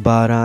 12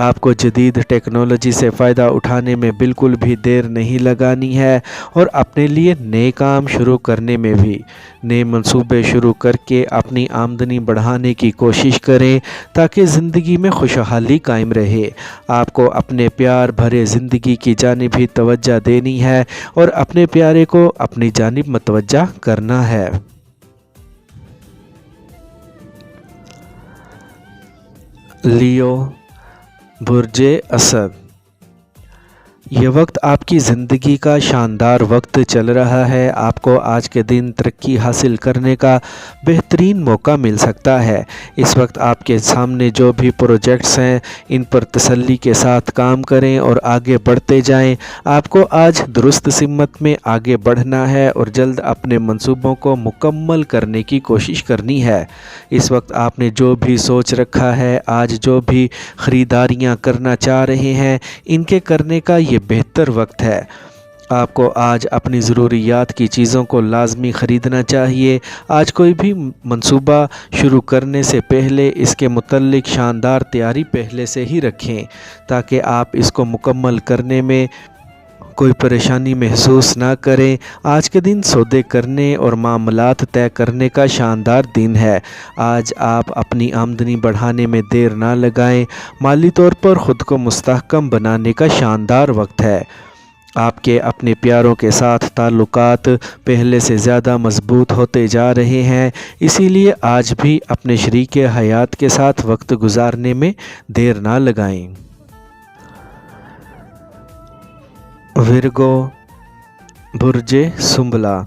آپ کو جدید ٹیکنالوجی سے فائدہ اٹھانے میں بالکل بھی دیر نہیں لگانی ہے اور اپنے لیے نئے کام شروع کرنے میں بھی نئے منصوبے شروع کر کے اپنی آمدنی بڑھانے کی کوشش کریں تاکہ زندگی میں خوشحالی قائم رہے۔ آپ کو اپنے پیار بھرے زندگی کی جانب ہی توجہ دینی ہے اور اپنے پیارے کو اپنی جانب متوجہ کرنا ہے۔ لیو، برج اسد، یہ وقت آپ کی زندگی کا شاندار وقت چل رہا ہے۔ آپ کو آج کے دن ترقی حاصل کرنے کا بہترین موقع مل سکتا ہے۔ اس وقت آپ کے سامنے جو بھی پروجیکٹس ہیں ان پر تسلی کے ساتھ کام کریں اور آگے بڑھتے جائیں۔ آپ کو آج درست سمت میں آگے بڑھنا ہے اور جلد اپنے منصوبوں کو مکمل کرنے کی کوشش کرنی ہے۔ اس وقت آپ نے جو بھی سوچ رکھا ہے، آج جو بھی خریداریاں کرنا چاہ رہے ہیں، ان کے کرنے کا یہ بہتر وقت ہے۔ آپ کو آج اپنی ضروریات کی چیزوں کو لازمی خریدنا چاہیے۔ آج کوئی بھی منصوبہ شروع کرنے سے پہلے اس کے متعلق شاندار تیاری پہلے سے ہی رکھیں تاکہ آپ اس کو مکمل کرنے میں کوئی پریشانی محسوس نہ کریں۔ آج کے دن سودے کرنے اور معاملات طے کرنے کا شاندار دن ہے۔ آج آپ اپنی آمدنی بڑھانے میں دیر نہ لگائیں۔ مالی طور پر خود کو مستحکم بنانے کا شاندار وقت ہے۔ آپ کے اپنے پیاروں کے ساتھ تعلقات پہلے سے زیادہ مضبوط ہوتے جا رہے ہیں، اسی لیے آج بھی اپنے شریک حیات کے ساتھ وقت گزارنے میں دیر نہ لگائیں۔ ورگو، برج سنبلا،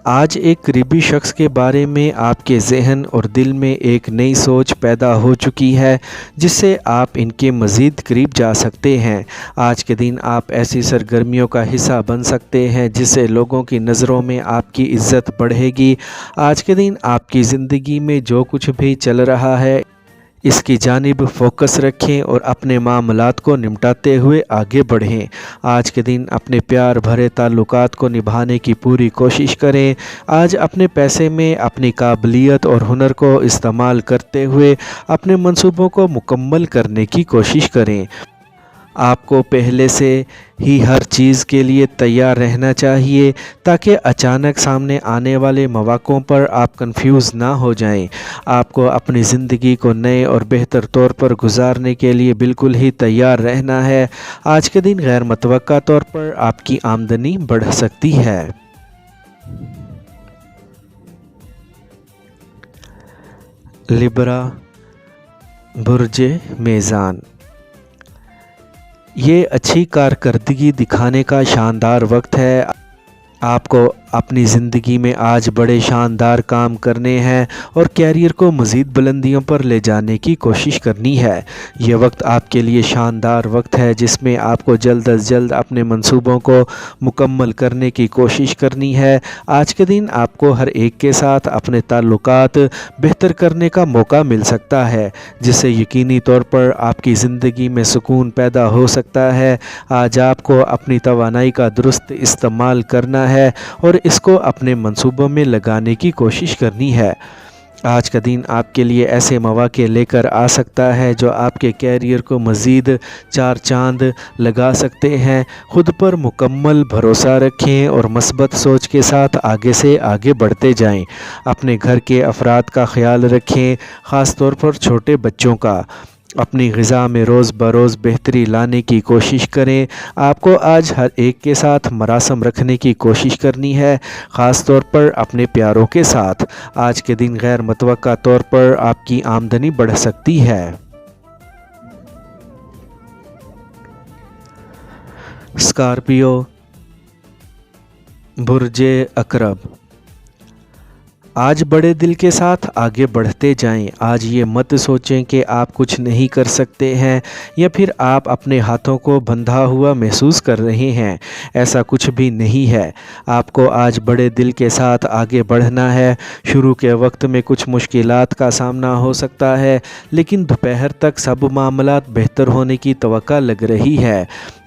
آج ایک قریبی شخص کے بارے میں آپ کے ذہن اور دل میں ایک نئی سوچ پیدا ہو چکی ہے جس سے آپ ان کے مزید قریب جا سکتے ہیں۔ آج کے دن آپ ایسی سرگرمیوں کا حصہ بن سکتے ہیں جس سے لوگوں کی نظروں میں آپ کی عزت بڑھے گی۔ آج کے دن آپ کی زندگی میں جو کچھ بھی چل رہا ہے اس کی جانب فوکس رکھیں اور اپنے معاملات کو نمٹاتے ہوئے آگے بڑھیں۔ آج کے دن اپنے پیار بھرے تعلقات کو نبھانے کی پوری کوشش کریں۔ آج اپنے پیسے میں اپنی قابلیت اور ہنر کو استعمال کرتے ہوئے اپنے منصوبوں کو مکمل کرنے کی کوشش کریں۔ آپ کو پہلے سے ہی ہر چیز کے لیے تیار رہنا چاہیے تاکہ اچانک سامنے آنے والے مواقعوں پر آپ کنفیوز نہ ہو جائیں۔ آپ کو اپنی زندگی کو نئے اور بہتر طور پر گزارنے کے لیے بالکل ہی تیار رہنا ہے۔ آج کے دن غیر متوقع طور پر آپ کی آمدنی بڑھ سکتی ہے۔ لیبرا، برج میزان، یہ اچھی کارکردگی دکھانے کا شاندار وقت ہے۔ آپ کو اپنی زندگی میں آج بڑے شاندار کام کرنے ہیں اور کیریئر کو مزید بلندیوں پر لے جانے کی کوشش کرنی ہے۔ یہ وقت آپ کے لیے شاندار وقت ہے جس میں آپ کو جلد از جلد اپنے منصوبوں کو مکمل کرنے کی کوشش کرنی ہے۔ آج کے دن آپ کو ہر ایک کے ساتھ اپنے تعلقات بہتر کرنے کا موقع مل سکتا ہے جس سے یقینی طور پر آپ کی زندگی میں سکون پیدا ہو سکتا ہے۔ آج آپ کو اپنی توانائی کا درست استعمال کرنا ہے اور اس کو اپنے منصوبوں میں لگانے کی کوشش کرنی ہے۔ آج کا دن آپ کے لیے ایسے مواقع لے کر آ سکتا ہے جو آپ کے کیریئر کو مزید چار چاند لگا سکتے ہیں۔ خود پر مکمل بھروسہ رکھیں اور مثبت سوچ کے ساتھ آگے سے آگے بڑھتے جائیں۔ اپنے گھر کے افراد کا خیال رکھیں، خاص طور پر چھوٹے بچوں کا۔ اپنی غذا میں روز بروز بہتری لانے کی کوشش کریں۔ آپ کو آج ہر ایک کے ساتھ مراسم رکھنے کی کوشش کرنی ہے، خاص طور پر اپنے پیاروں کے ساتھ۔ آج کے دن غیر متوقع طور پر آپ کی آمدنی بڑھ سکتی ہے۔ اسکارپیو، برج عقرب، آج بڑے دل کے ساتھ آگے بڑھتے جائیں۔ آج یہ مت سوچیں کہ آپ کچھ نہیں کر سکتے ہیں یا پھر آپ اپنے ہاتھوں کو بندھا ہوا محسوس کر رہے ہیں۔ ایسا کچھ بھی نہیں ہے۔ آپ کو آج بڑے دل کے ساتھ آگے بڑھنا ہے۔ شروع کے وقت میں کچھ مشکلات کا سامنا ہو سکتا ہے لیکن دوپہر تک سب معاملات بہتر ہونے کی توقع لگ رہی ہے۔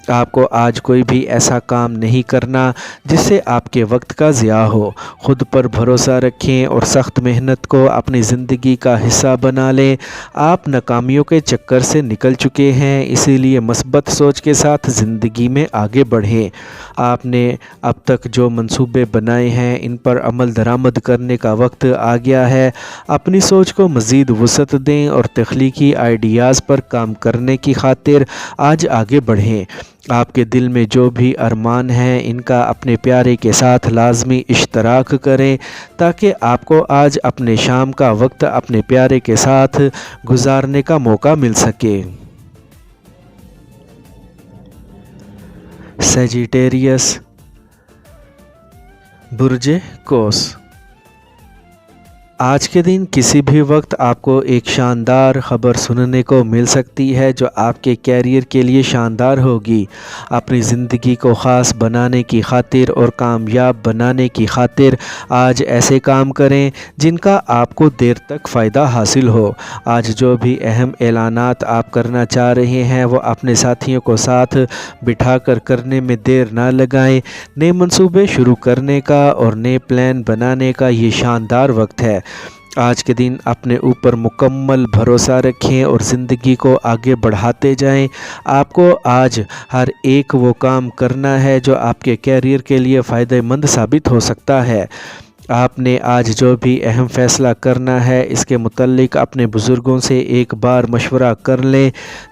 آپ کو آج کوئی بھی ایسا کام نہیں کرنا جس سے آپ کے وقت کا ضیاع ہو۔ خود پر بھروسہ رکھیں اور سخت محنت کو اپنی زندگی کا حصہ بنا لیں۔ آپ ناکامیوں کے چکر سے نکل چکے ہیں، اسی لیے مثبت سوچ کے ساتھ زندگی میں آگے بڑھیں۔ آپ نے اب تک جو منصوبے بنائے ہیں ان پر عمل درآمد کرنے کا وقت آ گیا ہے۔ اپنی سوچ کو مزید وسعت دیں اور تخلیقی آئیڈیاز پر کام کرنے کی خاطر آج آگے بڑھیں۔ آپ کے دل میں جو بھی ارمان ہیں ان کا اپنے پیارے کے ساتھ لازمی اشتراک کریں تاکہ آپ کو آج اپنے شام کا وقت اپنے پیارے کے ساتھ گزارنے کا موقع مل سکے۔ سیجیٹیریس، برج قوس۔ آج کے دن کسی بھی وقت آپ کو ایک شاندار خبر سننے کو مل سکتی ہے جو آپ کے کیریئر کے لیے شاندار ہوگی۔ اپنی زندگی کو خاص بنانے کی خاطر اور کامیاب بنانے کی خاطر آج ایسے کام کریں جن کا آپ کو دیر تک فائدہ حاصل ہو۔ آج جو بھی اہم اعلانات آپ کرنا چاہ رہے ہیں وہ اپنے ساتھیوں کو ساتھ بٹھا کر کرنے میں دیر نہ لگائیں۔ نئے منصوبے شروع کرنے کا اور نئے پلان بنانے کا یہ شاندار وقت ہے۔ آج کے دن اپنے اوپر مکمل بھروسہ رکھیں اور زندگی کو آگے بڑھاتے جائیں۔ آپ کو آج ہر ایک وہ کام کرنا ہے جو آپ کے کیریئر کے لیے فائدہ مند ثابت ہو سکتا ہے۔ آپ نے آج جو بھی اہم فیصلہ کرنا ہے اس کے متعلق اپنے بزرگوں سے ایک بار مشورہ کر لیں۔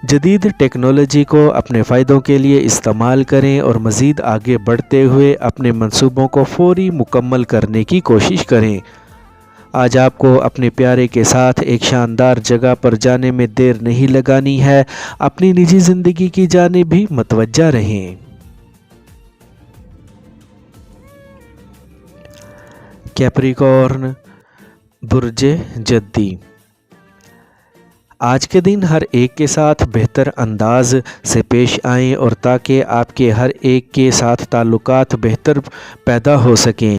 جدید ٹیکنالوجی کو اپنے فائدوں کے لیے استعمال کریں اور مزید آگے بڑھتے ہوئے اپنے منصوبوں کو فوری مکمل کرنے کی کوشش کریں۔ آج آپ کو اپنے پیارے کے ساتھ ایک شاندار جگہ پر جانے میں دیر نہیں لگانی ہے۔ اپنی نجی زندگی کی جانب بھی متوجہ رہیں۔ کیپریکارن، برج جدی۔ آج کے دن ہر ایک کے ساتھ بہتر انداز سے پیش آئیں اور تاکہ آپ کے ہر ایک کے ساتھ تعلقات بہتر پیدا ہو سکیں۔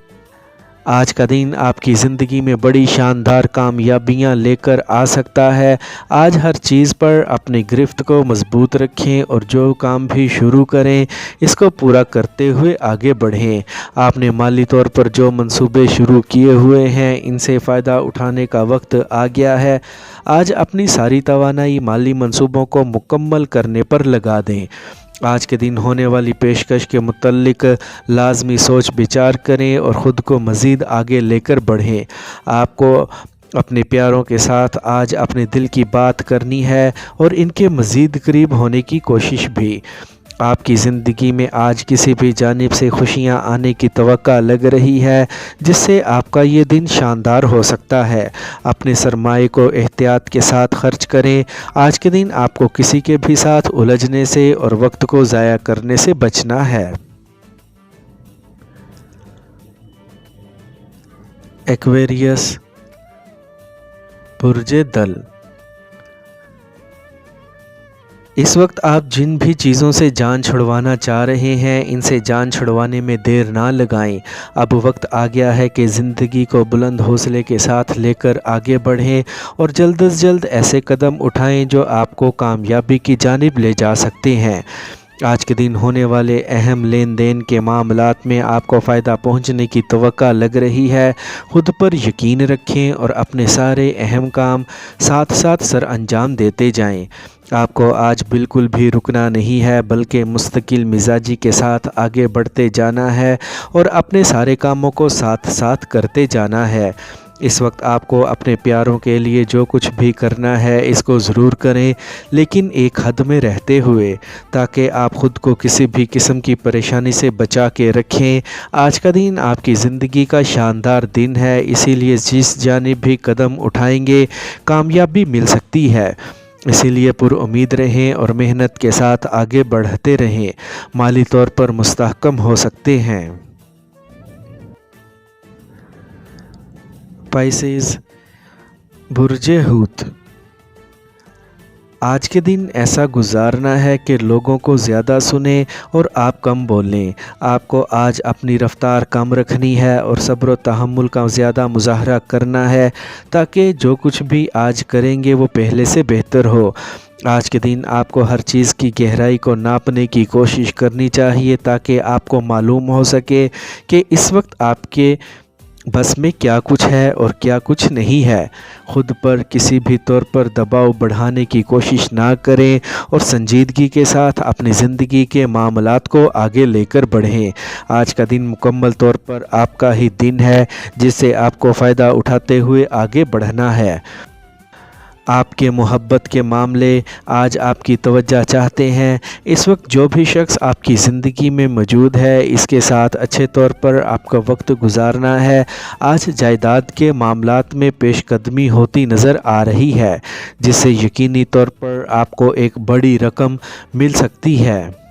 آج کا دن آپ کی زندگی میں بڑی شاندار کامیابیاں لے کر آ سکتا ہے۔ آج ہر چیز پر اپنی گرفت کو مضبوط رکھیں اور جو کام بھی شروع کریں اس کو پورا کرتے ہوئے آگے بڑھیں۔ آپ نے مالی طور پر جو منصوبے شروع کیے ہوئے ہیں ان سے فائدہ اٹھانے کا وقت آ گیا ہے۔ آج اپنی ساری توانائی مالی منصوبوں کو مکمل کرنے پر لگا دیں۔ آج کے دن ہونے والی پیشکش کے متعلق لازمی سوچ بچار کریں اور خود کو مزید آگے لے کر بڑھیں۔ آپ کو اپنے پیاروں کے ساتھ آج اپنے دل کی بات کرنی ہے اور ان کے مزید قریب ہونے کی کوشش بھی۔ آپ کی زندگی میں آج کسی بھی جانب سے خوشیاں آنے کی توقع لگ رہی ہے جس سے آپ کا یہ دن شاندار ہو سکتا ہے۔ اپنے سرمایہ کو احتیاط کے ساتھ خرچ کریں۔ آج کے دن آپ کو کسی کے بھی ساتھ الجھنے سے اور وقت کو ضائع کرنے سے بچنا ہے۔ ایکویریس، برج دل۔ اس وقت آپ جن بھی چیزوں سے جان چھڑوانا چاہ رہے ہیں ان سے جان چھڑوانے میں دیر نہ لگائیں۔ اب وقت آ گیا ہے کہ زندگی کو بلند حوصلے کے ساتھ لے کر آگے بڑھیں اور جلد از جلد ایسے قدم اٹھائیں جو آپ کو کامیابی کی جانب لے جا سکتے ہیں۔ آج کے دن ہونے والے اہم لین دین کے معاملات میں آپ کو فائدہ پہنچنے کی توقع لگ رہی ہے۔ خود پر یقین رکھیں اور اپنے سارے اہم کام ساتھ ساتھ سر انجام دیتے جائیں۔ آپ کو آج بالکل بھی رکنا نہیں ہے بلکہ مستقل مزاجی کے ساتھ آگے بڑھتے جانا ہے اور اپنے سارے کاموں کو ساتھ ساتھ کرتے جانا ہے۔ اس وقت آپ کو اپنے پیاروں کے لیے جو کچھ بھی کرنا ہے اس کو ضرور کریں لیکن ایک حد میں رہتے ہوئے تاکہ آپ خود کو کسی بھی قسم کی پریشانی سے بچا کے رکھیں۔ آج کا دن آپ کی زندگی کا شاندار دن ہے، اسی لیے جس جانب بھی قدم اٹھائیں گے کامیابی مل سکتی ہے۔ اسی لیے پر امید رہیں اور محنت کے ساتھ آگے بڑھتے رہیں۔ مالی طور پر مستحکم ہو سکتے ہیں۔ پائسیز، برج حوت۔ آج کے دن ایسا گزارنا ہے کہ لوگوں کو زیادہ سنیں اور آپ کم بولیں۔ آپ کو آج اپنی رفتار کم رکھنی ہے اور صبر و تحمل کا زیادہ مظاہرہ کرنا ہے تاکہ جو کچھ بھی آج کریں گے وہ پہلے سے بہتر ہو۔ آج کے دن آپ کو ہر چیز کی گہرائی کو ناپنے کی کوشش کرنی چاہیے تاکہ آپ کو معلوم ہو سکے کہ اس وقت آپ کے بس میں کیا کچھ ہے اور کیا کچھ نہیں ہے۔ خود پر کسی بھی طور پر دباؤ بڑھانے کی کوشش نہ کریں اور سنجیدگی کے ساتھ اپنی زندگی کے معاملات کو آگے لے کر بڑھیں۔ آج کا دن مکمل طور پر آپ کا ہی دن ہے جس سے آپ کو فائدہ اٹھاتے ہوئے آگے بڑھنا ہے۔ آپ کے محبت کے معاملے آج آپ کی توجہ چاہتے ہیں۔ اس وقت جو بھی شخص آپ کی زندگی میں موجود ہے اس کے ساتھ اچھے طور پر آپ کا وقت گزارنا ہے۔ آج جائیداد کے معاملات میں پیش قدمی ہوتی نظر آ رہی ہے جس سے یقینی طور پر آپ کو ایک بڑی رقم مل سکتی ہے۔